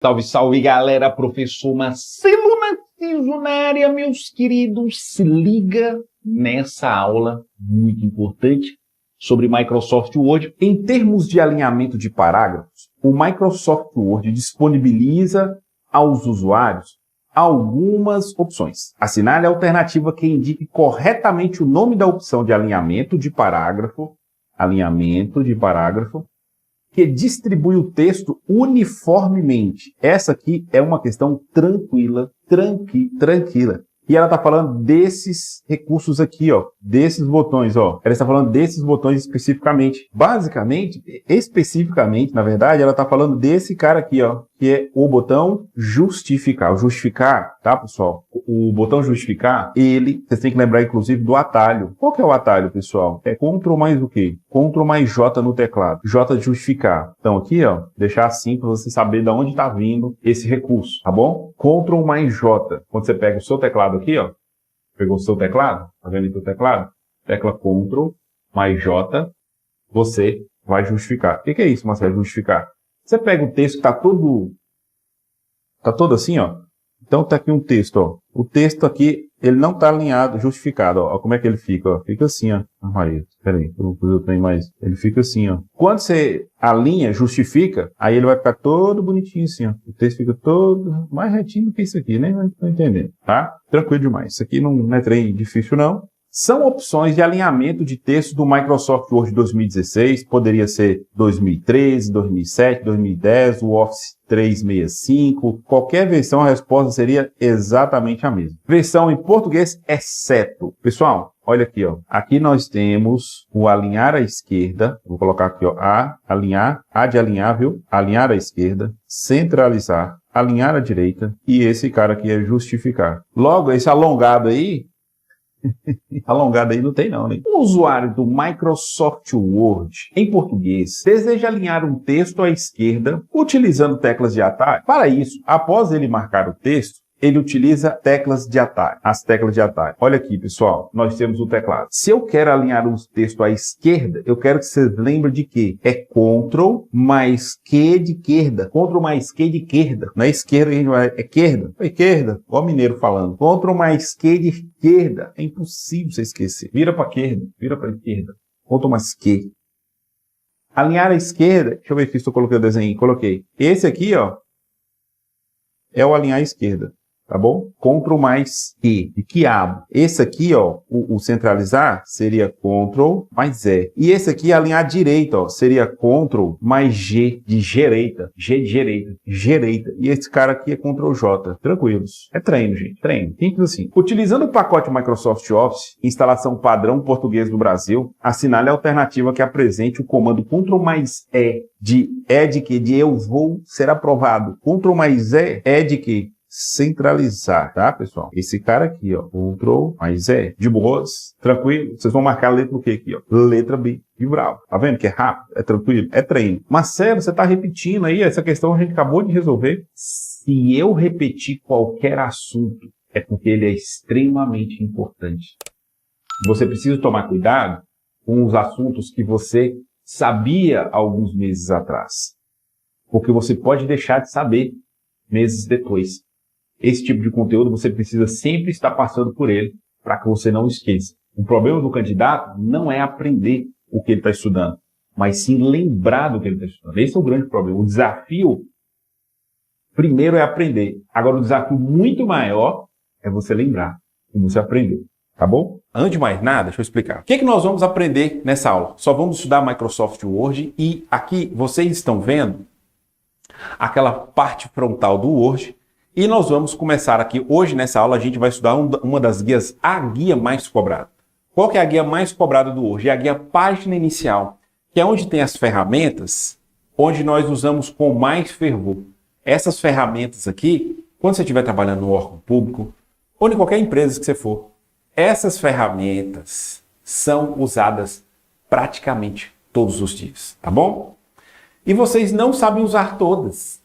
Salve, salve, galera! Professor Marcelo Narciso na área, meus queridos. Se liga nessa aula muito importante sobre Microsoft Word. Em termos de alinhamento de parágrafos, o Microsoft Word disponibiliza aos usuários algumas opções. Assinale a alternativa que indique corretamente o nome da opção de alinhamento de parágrafo, que distribui o texto uniformemente. Essa aqui é uma questão tranquila. E ela está falando desses recursos aqui, ó, desses botões, ó. Ela está falando desses botões especificamente. Especificamente, na verdade, ela está falando desse cara aqui, ó, que é o botão justificar. O justificar, tá, pessoal? O botão justificar, vocês têm que lembrar, inclusive, do atalho. Qual que é o atalho, pessoal? É Ctrl mais o quê? Ctrl mais J no teclado. J de justificar. Então, aqui, ó, deixar assim para você saber de onde está vindo esse recurso, tá bom? Ctrl mais J. Quando você pega o seu teclado aqui, ó, pegou o seu teclado, tá vendo aqui o teclado? Tecla Ctrl mais J, você vai justificar. O que é isso, Marcelo? Justificar. Você pega o texto que tá todo assim, ó. Então tá aqui um texto, ó. O texto aqui, ele não tá alinhado, justificado, ó. Como é que ele fica, ó? Fica assim, ó. Maria, peraí, eu tenho mais. Ele fica assim, ó. Quando você alinha, justifica, aí ele vai ficar todo bonitinho assim, ó. O texto fica todo mais retinho do que isso aqui, né? Não tô entendendo, tá? Tranquilo demais. Isso aqui não é trem difícil, não. São opções de alinhamento de texto do Microsoft Word 2016, poderia ser 2013, 2007, 2010, o Office 365, qualquer versão a resposta seria exatamente a mesma. Versão em português, exceto. Pessoal, olha aqui, ó. Aqui nós temos o alinhar à esquerda, vou colocar aqui, ó, alinhar, de alinhar, viu? Alinhar à esquerda, centralizar, alinhar à direita e esse cara aqui é justificar. Logo, esse alongado aí não tem não, né? O usuário do Microsoft Word, em português, deseja alinhar um texto à esquerda utilizando teclas de atalho. Para isso, após ele marcar o texto, ele utiliza teclas de atalho, as teclas de atalho. Olha aqui, pessoal, nós temos o teclado. Se eu quero alinhar um texto à esquerda, eu quero que vocês lembrem de quê? É Ctrl mais Q de esquerda. Ctrl mais Q de esquerda. Na esquerda a gente vai... É esquerda? É esquerda. Ó o mineiro falando. Ctrl mais Q de esquerda. É impossível você esquecer. Vira para esquerda. Vira para esquerda. Ctrl mais Q. Alinhar à esquerda. Deixa eu ver aqui se eu coloquei o desenho. Coloquei. Esse aqui, ó, é o alinhar à esquerda. Tá bom? Ctrl mais E, de quiabo. Esse aqui, ó, o centralizar, seria Ctrl mais E. E esse aqui, alinhar à direita, ó, seria Ctrl mais G, de direita. G de direita. E esse cara aqui é Ctrl J. Tranquilos. É treino, gente. Treino. Simples assim. Utilizando o pacote Microsoft Office, instalação padrão português do Brasil, assinale a alternativa que apresente o comando Ctrl mais E, de que? De eu vou ser aprovado. Ctrl mais E de que? Centralizar, tá, pessoal? Esse cara aqui, ó, Ctrl mais E, de boas, tranquilo. Vocês vão marcar a letra do que aqui, ó? Letra B, de bravo. Tá vendo que é rápido, é tranquilo, é treino. Marcelo, você tá repetindo aí, essa questão a gente acabou de resolver. Se eu repetir qualquer assunto, é porque ele é extremamente importante. Você precisa tomar cuidado com os assuntos que você sabia há alguns meses atrás. Porque você pode deixar de saber meses depois. Esse tipo de conteúdo você precisa sempre estar passando por ele para que você não esqueça. O problema do candidato não é aprender o que ele está estudando, mas sim lembrar do que ele está estudando. Esse é o grande problema. O desafio, primeiro, é aprender. Agora, o desafio muito maior é você lembrar como você aprendeu. Tá bom? Antes de mais nada, deixa eu explicar. O que nós vamos aprender nessa aula? Só vamos estudar Microsoft Word e aqui vocês estão vendo aquela parte frontal do Word. E nós vamos começar aqui, hoje nessa aula a gente vai estudar uma das guias, a guia mais cobrada. Qual que é a guia mais cobrada do Word? É a guia página inicial, que é onde tem as ferramentas, onde nós usamos com mais fervor. Essas ferramentas aqui, quando você estiver trabalhando no órgão público, ou em qualquer empresa que você for, essas ferramentas são usadas praticamente todos os dias, tá bom? E vocês não sabem usar todas.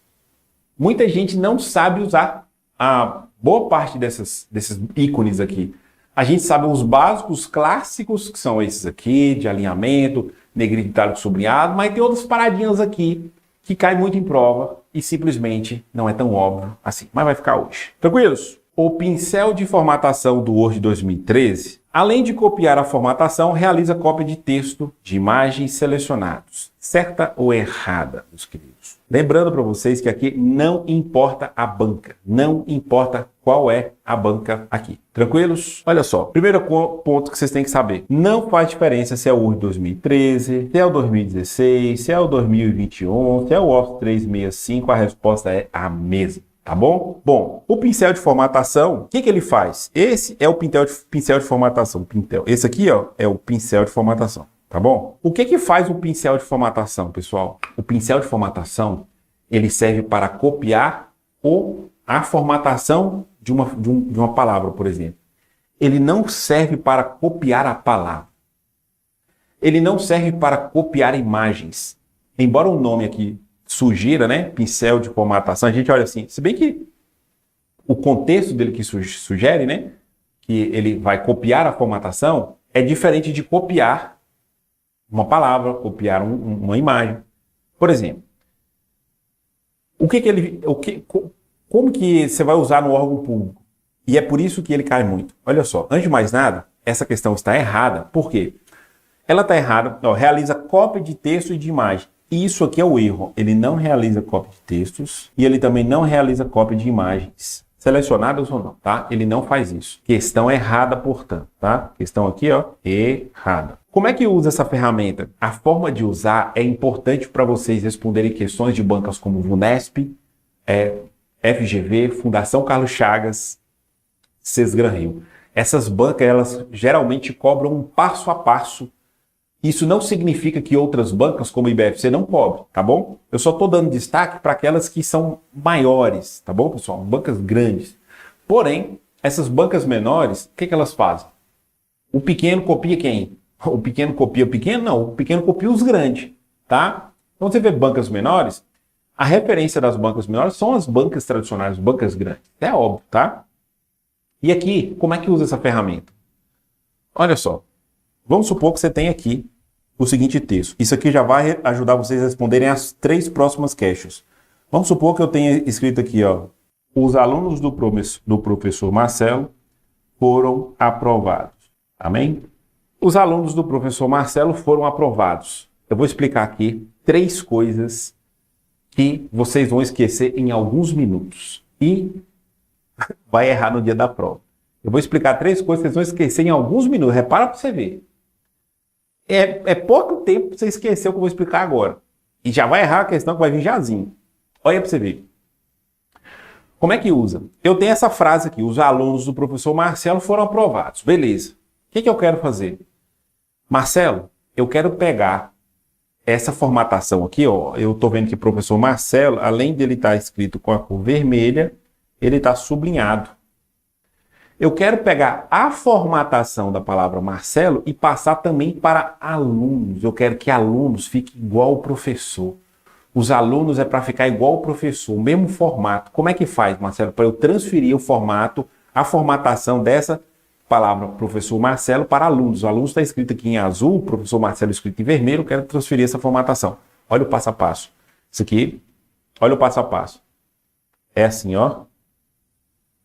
Muita gente não sabe usar a boa parte desses ícones aqui. A gente sabe os básicos clássicos, que são esses aqui, de alinhamento, negrito, itálico, sublinhado, mas tem outras paradinhas aqui que cai muito em prova e simplesmente não é tão óbvio assim, mas vai ficar hoje. Tranquilos? O pincel de formatação do Word 2013, além de copiar a formatação, realiza cópia de texto de imagens selecionados. Certa ou errada, meus queridos? Lembrando para vocês que aqui não importa a banca, não importa qual é a banca aqui. Tranquilos? Olha só, primeiro ponto que vocês têm que saber. Não faz diferença se é o Word 2013, se é o 2016, se é o 2021, se é o Office 365, a resposta é a mesma. Tá bom? Bom, o pincel de formatação, o que ele faz? Esse é o pincel de formatação. Esse aqui, ó, é o pincel de formatação. Tá bom? O que faz o pincel de formatação, pessoal? O pincel de formatação, ele serve para copiar a formatação de uma palavra, por exemplo. Ele não serve para copiar a palavra. Ele não serve para copiar imagens. Embora o nome aqui sugira, né? Pincel de formatação, a gente olha assim, se bem que o contexto dele que sugere, né? Que ele vai copiar a formatação, é diferente de copiar uma palavra, copiar uma imagem. Por exemplo, como que você vai usar no órgão público? E é por isso que ele cai muito. Olha só, antes de mais nada, essa questão está errada. Por quê? Ela está errada, ó, realiza cópia de texto e de imagem. Isso aqui é o erro. Ele não realiza cópia de textos e ele também não realiza cópia de imagens, selecionadas ou não, tá? Ele não faz isso. Questão errada, portanto, tá? Questão aqui, ó, errada. Como é que usa essa ferramenta? A forma de usar é importante para vocês responderem questões de bancas como VUNESP, FGV, Fundação Carlos Chagas, Sesgran Rio. Essas bancas, elas geralmente cobram um passo a passo. Isso não significa que outras bancas, como o IBFC, não cobrem, tá bom? Eu só estou dando destaque para aquelas que são maiores, tá bom, pessoal? Bancas grandes. Porém, essas bancas menores, o que elas fazem? O pequeno copia quem? O pequeno copia o pequeno? Não, o pequeno copia os grandes, tá? Então você vê bancas menores, a referência das bancas menores são as bancas tradicionais, bancas grandes. É óbvio, tá? E aqui, como é que usa essa ferramenta? Olha só, vamos supor que você tem aqui o seguinte texto. Isso aqui já vai ajudar vocês a responderem as 3 próximas questions. Vamos supor que eu tenha escrito aqui, ó, os alunos do professor Marcelo foram aprovados. Amém? Os alunos do professor Marcelo foram aprovados. Eu vou explicar aqui 3 coisas que vocês vão esquecer em alguns minutos. E vai errar no dia da prova. Eu vou explicar 3 coisas que vocês vão esquecer em alguns minutos. Repara para você ver. É pouco tempo para você esquecer o que eu vou explicar agora. E já vai errar a questão que vai vir jazinho. Olha para você ver. Como é que usa? Eu tenho essa frase aqui. Os alunos do professor Marcelo foram aprovados. Beleza. O que eu quero fazer? Marcelo, eu quero pegar essa formatação aqui. Ó. Eu estou vendo que o professor Marcelo, além dele estar escrito com a cor vermelha, ele está sublinhado. Eu quero pegar a formatação da palavra Marcelo e passar também para alunos. Eu quero que alunos fiquem igual o professor. Os alunos é para ficar igual o professor, o mesmo formato. Como é que faz, Marcelo, para eu transferir o formato, a formatação dessa palavra professor Marcelo para alunos? O aluno está escrito aqui em azul, o professor Marcelo escrito em vermelho, eu quero transferir essa formatação. Olha o passo a passo. Isso aqui, olha o passo a passo. É assim, ó.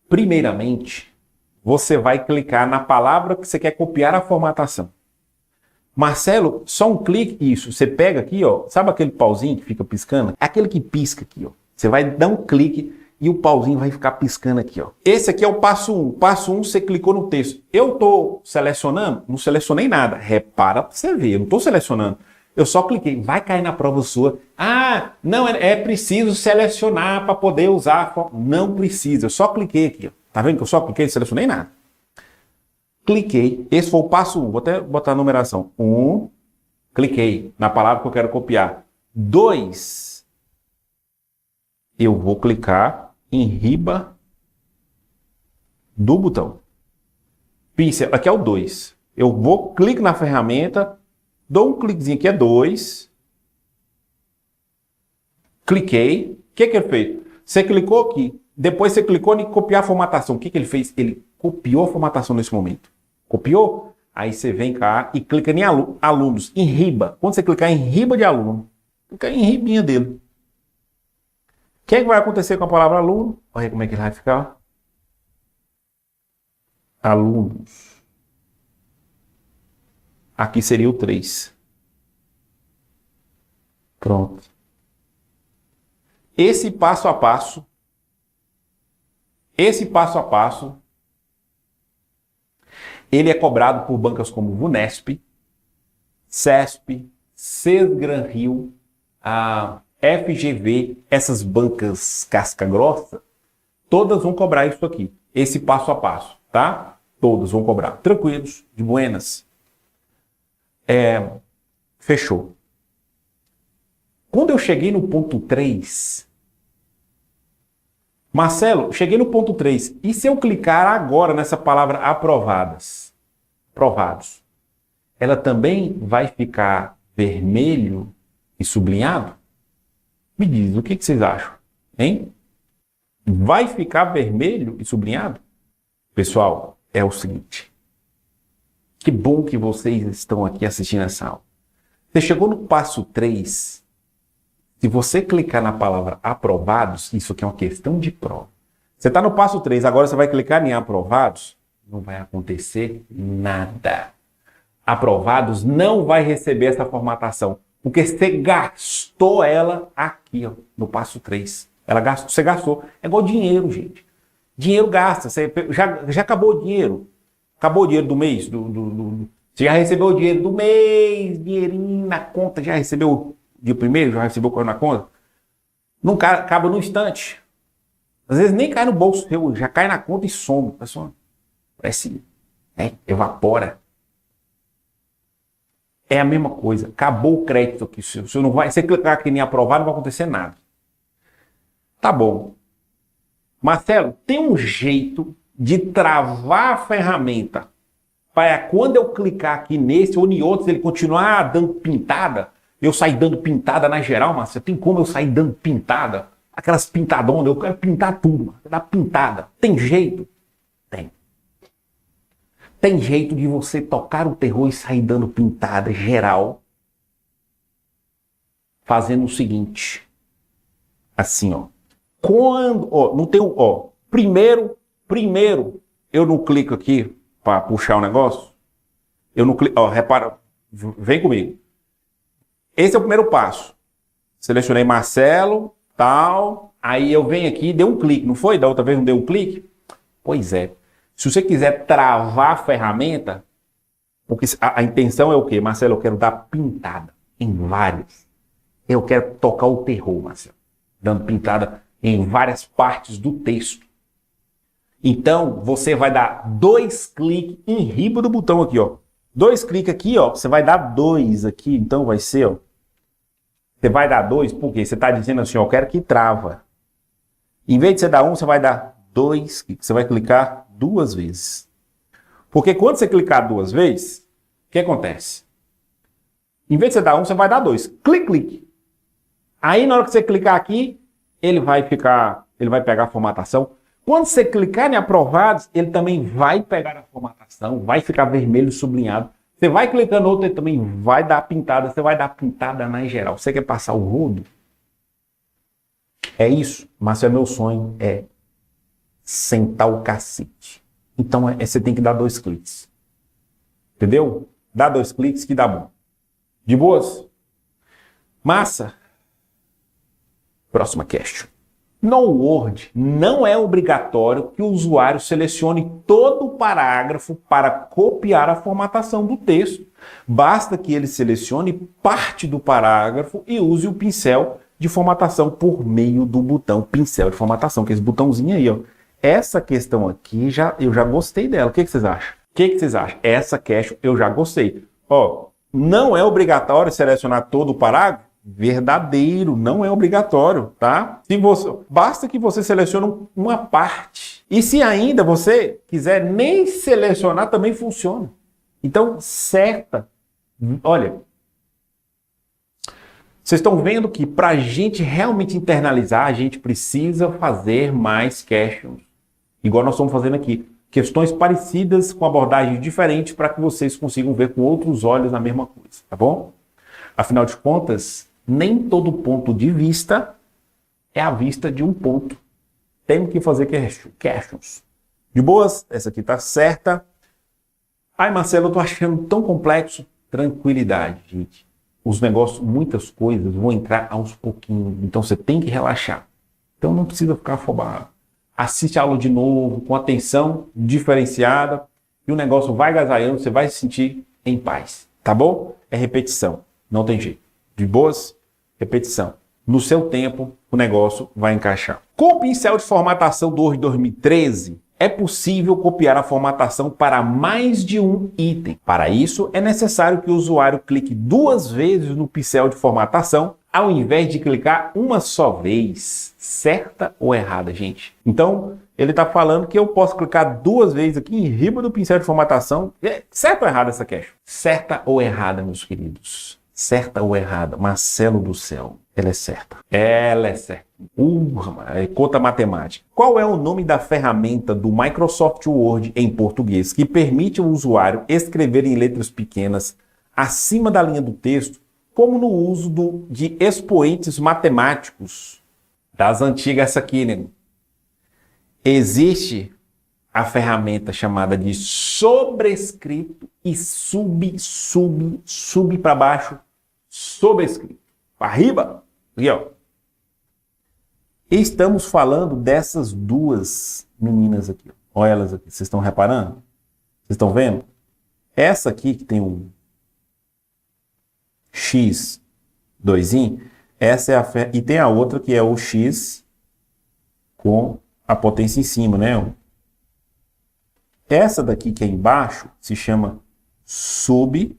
Primeiramente, você vai clicar na palavra que você quer copiar a formatação. Marcelo, só um clique, isso. Você pega aqui, ó, sabe aquele pauzinho que fica piscando? É aquele que pisca aqui, ó. Você vai dar um clique e o pauzinho vai ficar piscando aqui, ó. Esse aqui é o passo 1. Passo 1, você clicou no texto. Eu tô selecionando? Não selecionei nada. Repara pra você ver, eu não tô selecionando. Eu só cliquei. Vai cair na prova sua. Ah, não, é preciso selecionar para poder usar. Não precisa, eu só cliquei aqui, ó. Tá vendo que eu só cliquei e selecionei nada? Cliquei. Esse foi o passo 1. Vou até botar a numeração. 1. Cliquei na palavra que eu quero copiar. 2. Eu vou clicar em riba do botão. Pincel. Aqui é o 2. Eu vou, clico na ferramenta, dou um cliquezinho aqui, é 2. Cliquei. O que ele fez? Você clicou aqui. Depois você clicou em copiar a formatação. O que ele fez? Ele copiou a formatação nesse momento. Copiou? Aí você vem cá e clica em alunos, em riba. Quando você clicar em riba de aluno, clica em ribinha dele. que é que vai acontecer com a palavra aluno? Olha como é que ele vai ficar. Alunos. Aqui seria o 3. Pronto. Esse passo a passo, ele é cobrado por bancas como Vunesp, CESP, Sesgran-Rio, a FGV, essas bancas casca grossa, todas vão cobrar isso aqui, esse passo a passo, tá? Todas vão cobrar. Tranquilos, de buenas. Fechou. Quando eu cheguei no ponto 3, Marcelo, cheguei no ponto 3, e se eu clicar agora nessa palavra aprovadas, aprovados, ela também vai ficar vermelho e sublinhado? Me diz, o que vocês acham? Hein? Vai ficar vermelho e sublinhado? Pessoal, é o seguinte. Que bom que vocês estão aqui assistindo essa aula. Você chegou no passo 3. Se você clicar na palavra aprovados, isso aqui é uma questão de prova. Você está no passo 3, agora você vai clicar em aprovados, não vai acontecer nada. Aprovados não vai receber essa formatação, porque você gastou ela aqui, ó, no passo 3. Você gastou. É igual dinheiro, gente. Dinheiro gasta. Você já acabou o dinheiro. Acabou o dinheiro do mês. Você já recebeu o dinheiro do mês, dinheirinho na conta, já recebeu dia primeiro, já recebeu coisa na conta. Não acaba no instante. Às vezes nem cai no bolso, já cai na conta e some. Pessoal, parece, evapora. É a mesma coisa. Acabou o crédito aqui. Você clicar aqui em aprovar, não vai acontecer nada. Tá bom. Marcelo, tem um jeito de travar a ferramenta para quando eu clicar aqui nesse ou em outros, ele continuar dando pintada, eu sair dando pintada na geral, Marcelo? Tem como eu sair dando pintada? Aquelas pintadonas, eu quero pintar tudo, Marcelo, dar pintada. Tem jeito? Tem. Tem jeito de você tocar o terror e sair dando pintada geral, fazendo o seguinte. Assim, ó. Não tem primeiro, eu não clico aqui para puxar o negócio. Eu não clico, repara, vem comigo. Esse é o primeiro passo. Selecionei Marcelo, tal, aí eu venho aqui e dei um clique, não foi? Da outra vez não deu um clique? Pois é. Se você quiser travar a ferramenta, porque a intenção é o quê? Marcelo, eu quero dar pintada em vários. Eu quero tocar o terror, Marcelo. Dando pintada em várias partes do texto. Então, você vai dar 2 cliques em riba do botão aqui, ó. 2 cliques aqui, ó. Você vai dar 2 aqui, então vai ser, ó. Você vai dar 2, porque você está dizendo assim, ó, eu quero que trava. Em vez de você dar 1, você vai dar 2 cliques. Você vai clicar 2 vezes. Porque quando você clicar 2 vezes, o que acontece? Em vez de você dar 1, você vai dar 2. Clique, clique. Aí, na hora que você clicar aqui, ele vai pegar a formatação. Quando você clicar em aprovados, ele também vai pegar a formatação, vai ficar vermelho sublinhado. Você vai clicando no outro, ele também vai dar pintada, você vai dar pintada na geral. Você quer passar o rodo? É isso, mas é meu sonho, é sentar o cacete. Então, você tem que dar 2 cliques. Entendeu? Dá 2 cliques que dá bom. De boas? Massa. Próxima question. No Word, não é obrigatório que o usuário selecione todo o parágrafo para copiar a formatação do texto. Basta que ele selecione parte do parágrafo e use o pincel de formatação por meio do botão pincel de formatação, que é esse botãozinho aí, ó. Essa questão aqui, eu já gostei dela. O que vocês acham? Essa question eu já gostei. Ó, não é obrigatório selecionar todo o parágrafo? Verdadeiro, não é obrigatório, tá? Basta que você selecione uma parte. E se ainda você quiser nem selecionar, também funciona. Então, olha, vocês estão vendo que para a gente realmente internalizar, a gente precisa fazer mais questions. Igual nós estamos fazendo aqui. Questões parecidas com abordagens diferentes para que vocês consigam ver com outros olhos a mesma coisa, tá bom? Afinal de contas, nem todo ponto de vista é a vista de um ponto. Temos que fazer questions. De boas? Essa aqui tá certa. Ai, Marcelo, eu tô achando tão complexo. Tranquilidade, gente. Os negócios, muitas coisas vão entrar aos pouquinhos. Então você tem que relaxar. Então não precisa ficar afobado. Assiste a aula de novo, com atenção diferenciada. E o negócio vai agasalhando, você vai se sentir em paz. Tá bom? É repetição. Não tem jeito. De boas? Repetição. No seu tempo, o negócio vai encaixar. Com o pincel de formatação do Word 2013, é possível copiar a formatação para mais de um item. Para isso, é necessário que o usuário clique 2 vezes no pincel de formatação, ao invés de clicar uma só vez. Certa ou errada, gente? Então, ele está falando que eu posso clicar 2 vezes aqui em riba do pincel de formatação. Certa ou errada essa questão? Certa ou errada, meus queridos? Certa ou errada? Marcelo do céu. Ela é certa. Ela é certa. Conta matemática. Qual é o nome da ferramenta do Microsoft Word em português que permite ao usuário escrever em letras pequenas acima da linha do texto, como no uso de expoentes matemáticos das antigas? Essa aqui, né? Existe a ferramenta chamada de sobrescrito e sub para baixo, sobrescrito. Para arriba, aqui, ó. Estamos falando dessas duas meninas aqui. Olha elas aqui. Vocês estão reparando? Vocês estão vendo? Essa aqui que tem um X, doisinho, essa é a e tem a outra que é o X com a potência em cima, né? Essa daqui que é embaixo se chama subscrito.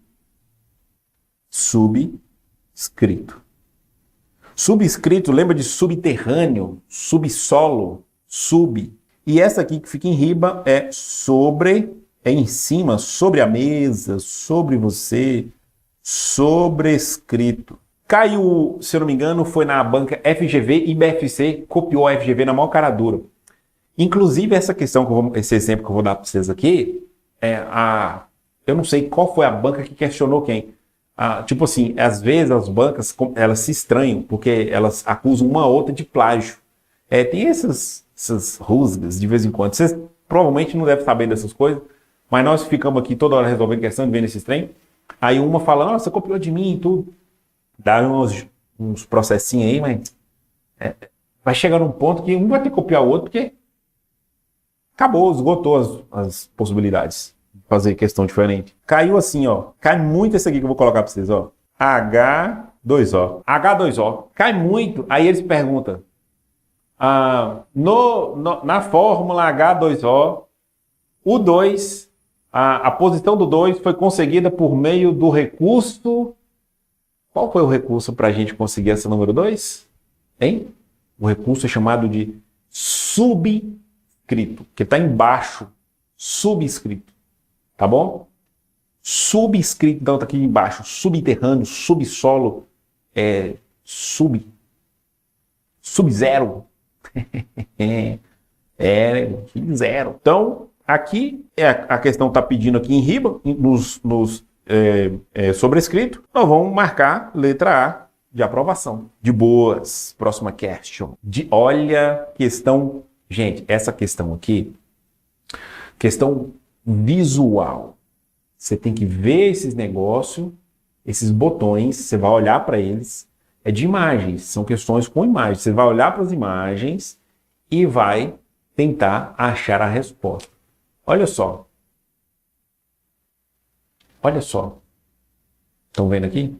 Subscrito lembra de subterrâneo, subsolo, sub. E essa aqui que fica em riba é sobre, é em cima, sobre a mesa, sobre você, sobrescrito. Caiu, se eu não me engano, foi na banca FGV e BFC, copiou a FGV na maior cara dura. Inclusive, essa questão, esse exemplo que eu vou dar para vocês aqui, eu não sei qual foi a banca que questionou quem. Tipo assim, às vezes as bancas, elas se estranham, porque elas acusam uma outra de plágio. Tem essas rusgas de vez em quando. Vocês provavelmente não devem saber dessas coisas, mas nós ficamos aqui toda hora resolvendo questão de ver nesses trem. Aí uma fala, nossa, você copiou de mim e tudo. Dá uns processinhos aí, mas vai chegar num ponto que um vai ter que copiar o outro, porque acabou, esgotou as possibilidades de fazer questão diferente. Caiu assim, ó. Cai muito esse aqui que eu vou colocar para vocês, ó. H2O. H2O. Cai muito. Aí eles perguntam, na fórmula H2O, o 2, a posição do 2 foi conseguida por meio do recurso. Qual foi o recurso para a gente conseguir essa número 2? Hein? O recurso é chamado de subscrito, que está embaixo. Subscrito. Tá bom? Subscrito, então está aqui embaixo. Subterrâneo, subsolo, sub-zero. Zero. Então, aqui a questão está pedindo aqui em riba, nos sobrescrito, nós vamos marcar letra A de aprovação. De boas. Próxima question. Olha, questão... Gente, essa questão aqui, questão visual. Você tem que ver esses negócios, esses botões, você vai olhar para eles. É de imagens, são questões com imagens. Você vai olhar para as imagens e vai tentar achar a resposta. Olha só. Olha só. Estão vendo aqui?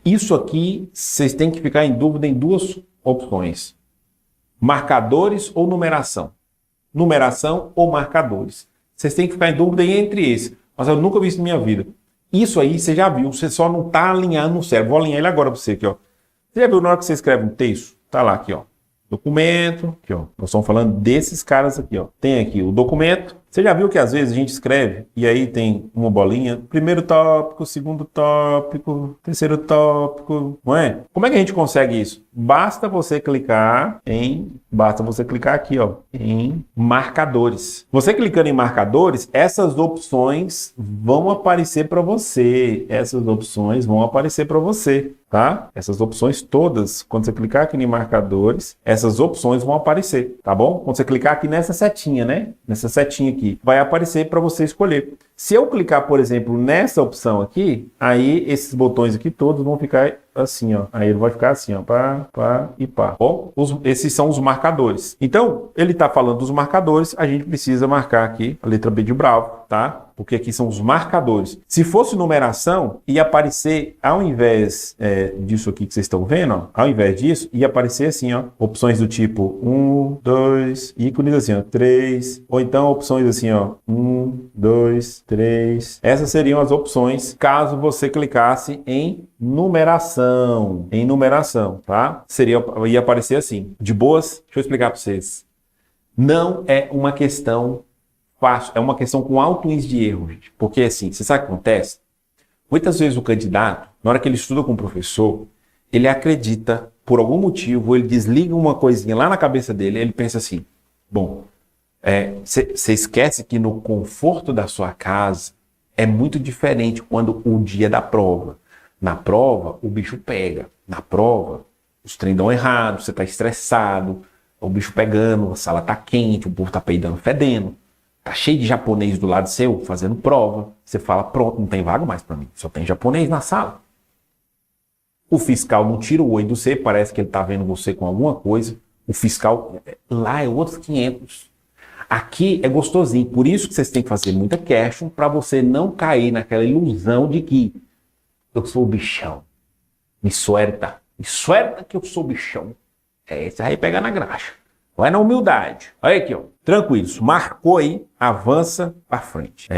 Isso aqui, vocês têm que ficar em dúvida em duas opções. Marcadores ou numeração? Numeração ou marcadores? Vocês têm que ficar em dúvida entre esses. Mas eu nunca vi isso na minha vida. Isso aí você já viu, você só não está alinhando no cérebro. Vou alinhar ele agora para você aqui, ó. Você já viu na hora que você escreve um texto? Tá lá aqui, ó. Documento, aqui, ó. Nós estamos falando desses caras aqui, ó. Tem aqui o documento. Você já viu que às vezes a gente escreve e aí tem uma bolinha? Primeiro tópico, segundo tópico, terceiro tópico, não é? Como é que a gente consegue isso? basta você clicar aqui, ó, em marcadores. Você clicando em marcadores, essas opções vão aparecer para você. Tá? Essas opções todas, quando você clicar aqui em marcadores, essas opções vão aparecer, tá bom? Quando você clicar aqui nessa setinha, né? Nessa setinha aqui, vai aparecer para você escolher. Se eu clicar, por exemplo, nessa opção aqui, aí esses botões aqui todos vão ficar assim, ó. Aí ele vai ficar assim, ó, pá e pá. Bom, esses são os marcadores. Então, ele tá falando dos marcadores, a gente precisa marcar aqui a letra B de bravo, tá? Porque aqui são os marcadores. Se fosse numeração, ia aparecer, ao invés disso aqui que vocês estão vendo, ó, ao invés disso, ia aparecer assim, ó, opções do tipo 1, 2, ícones assim, ó, 3, ou então opções assim, ó, 1, 2, 3. Essas seriam as opções caso você clicasse em numeração, tá? Ia aparecer assim. De boas, deixa eu explicar para vocês. Não é uma questão fácil, é uma questão com alto índice de erro, gente. Porque assim, você sabe o que acontece? Muitas vezes o candidato, na hora que ele estuda com o professor, ele acredita, por algum motivo, ele desliga uma coisinha lá na cabeça dele, ele pensa assim, bom, você esquece que no conforto da sua casa é muito diferente quando o dia da prova. Na prova, o bicho pega. Na prova, os trem dão errado, você está estressado, o bicho pegando, a sala está quente, o povo está peidando, fedendo. Tá cheio de japonês do lado seu, fazendo prova. Você fala, pronto, não tem vaga mais para mim. Só tem japonês na sala. O fiscal não tira o olho do você, parece que ele tá vendo você com alguma coisa. O fiscal, lá é outros 500. Aqui é gostosinho. Por isso que vocês têm que fazer muita question para você não cair naquela ilusão de que eu sou o bichão. Me suelta que eu sou o bichão. Você vai pegar na graxa. Vai na humildade. Olha aqui, ó. Tranquilos. Marcou aí, avança para frente.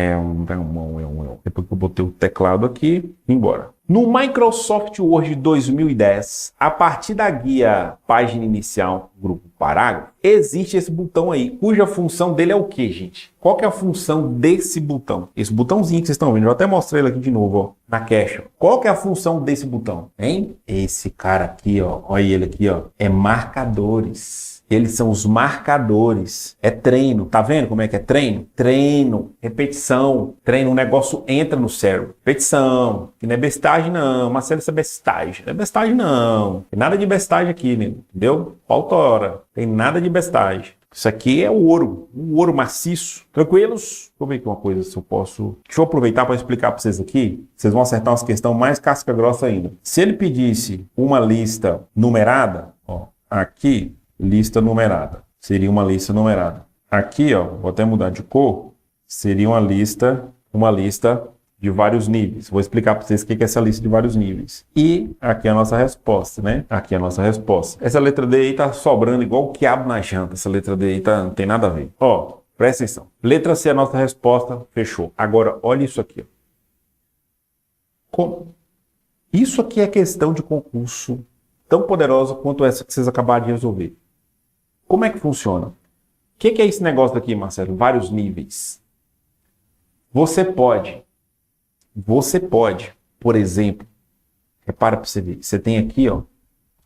Depois que eu botei o teclado aqui, embora. No Microsoft Word 2010, a partir da guia página inicial, grupo parágrafo, existe esse botão aí, cuja função dele é o que, gente? Qual que é a função desse botão? Esse botãozinho que vocês estão vendo, eu até mostrei ele aqui de novo, ó, na cache. Qual que é a função desse botão, hein? Esse cara aqui, ó, olha ele aqui, ó, é marcadores. Eles são os marcadores. É treino. Tá vendo como é que é treino? Treino, repetição. Treino, um negócio entra no cérebro. Repetição. Que não é bestagem, não. Marcelo, isso é bestagem. Não é bestagem, não. Tem nada de bestagem aqui, né? Entendeu? Falta hora. Tem nada de bestagem. Isso aqui é o ouro. Um ouro maciço. Tranquilos? Deixa eu ver aqui uma coisa se eu posso... Deixa eu aproveitar para explicar para vocês aqui. Vocês vão acertar umas questões mais casca grossa ainda. Se ele pedisse uma lista numerada, ó, aqui... Lista numerada. Seria uma lista numerada. Aqui, ó, vou até mudar de cor. Seria uma lista de vários níveis. Vou explicar para vocês o que é essa lista de vários níveis. E aqui é a nossa resposta, né? Aqui é a nossa resposta. Essa letra D aí tá sobrando igual o quiabo na janta. Essa letra D aí não tem nada a ver. Ó, presta atenção. Letra C é a nossa resposta. Fechou. Agora, olha isso aqui, ó. Isso aqui é questão de concurso tão poderosa quanto essa que vocês acabaram de resolver. Como é que funciona? O que é esse negócio daqui, Marcelo? Vários níveis. Você pode, por exemplo, repara para você ver, você tem aqui, ó,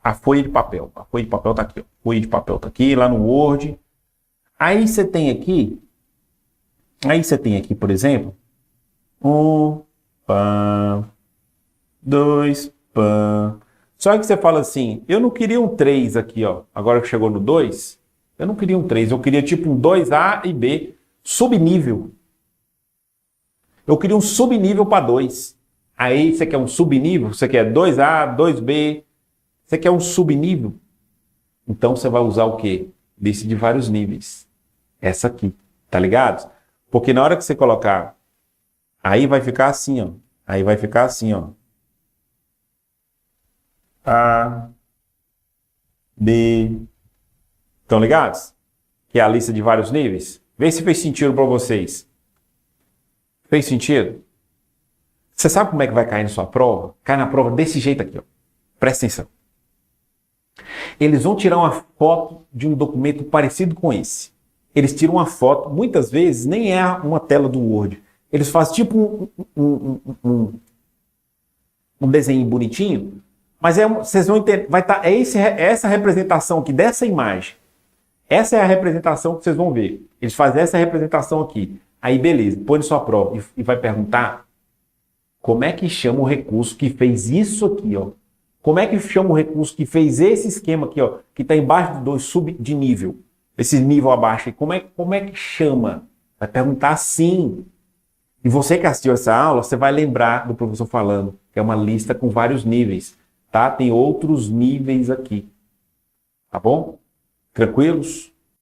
a folha de papel. A folha de papel tá aqui, ó. A folha de papel tá aqui, lá no Word. Aí você tem aqui, por exemplo, 1, pá, 2, pá. Só que você fala assim, eu não queria um 3 aqui, ó. Agora que chegou no 2, eu não queria um 3. Eu queria tipo um 2A e B, subnível. Eu queria um subnível para 2. Aí você quer um subnível, você quer 2A, 2B, você quer um subnível. Então você vai usar o quê? Lista de vários níveis. Essa aqui, tá ligado? Porque na hora que você colocar, aí vai ficar assim, ó. Aí vai ficar assim, ó. A, B. Estão ligados? Que é a lista de vários níveis. Vê se fez sentido para vocês. Fez sentido? Você sabe como é que vai cair na sua prova? Cai na prova desse jeito aqui, ó. Presta atenção. Eles vão tirar uma foto de um documento parecido com esse. Eles tiram uma foto, muitas vezes nem é uma tela do Word. Eles fazem tipo um desenho bonitinho, Mas vocês vão entender, vai estar essa representação aqui dessa imagem. Essa é a representação que vocês vão ver. Eles fazem essa representação aqui. Aí, beleza, põe na sua prova e vai perguntar como é que chama o recurso que fez isso aqui, ó. Como é que chama o recurso que fez esse esquema aqui, ó, que está embaixo de 2 sub de nível, esse nível abaixo. Como é que chama? Vai perguntar assim. E você que assistiu essa aula, você vai lembrar do professor falando que é uma lista com vários níveis, tá? Tem outros níveis aqui, tá bom? Tranquilos?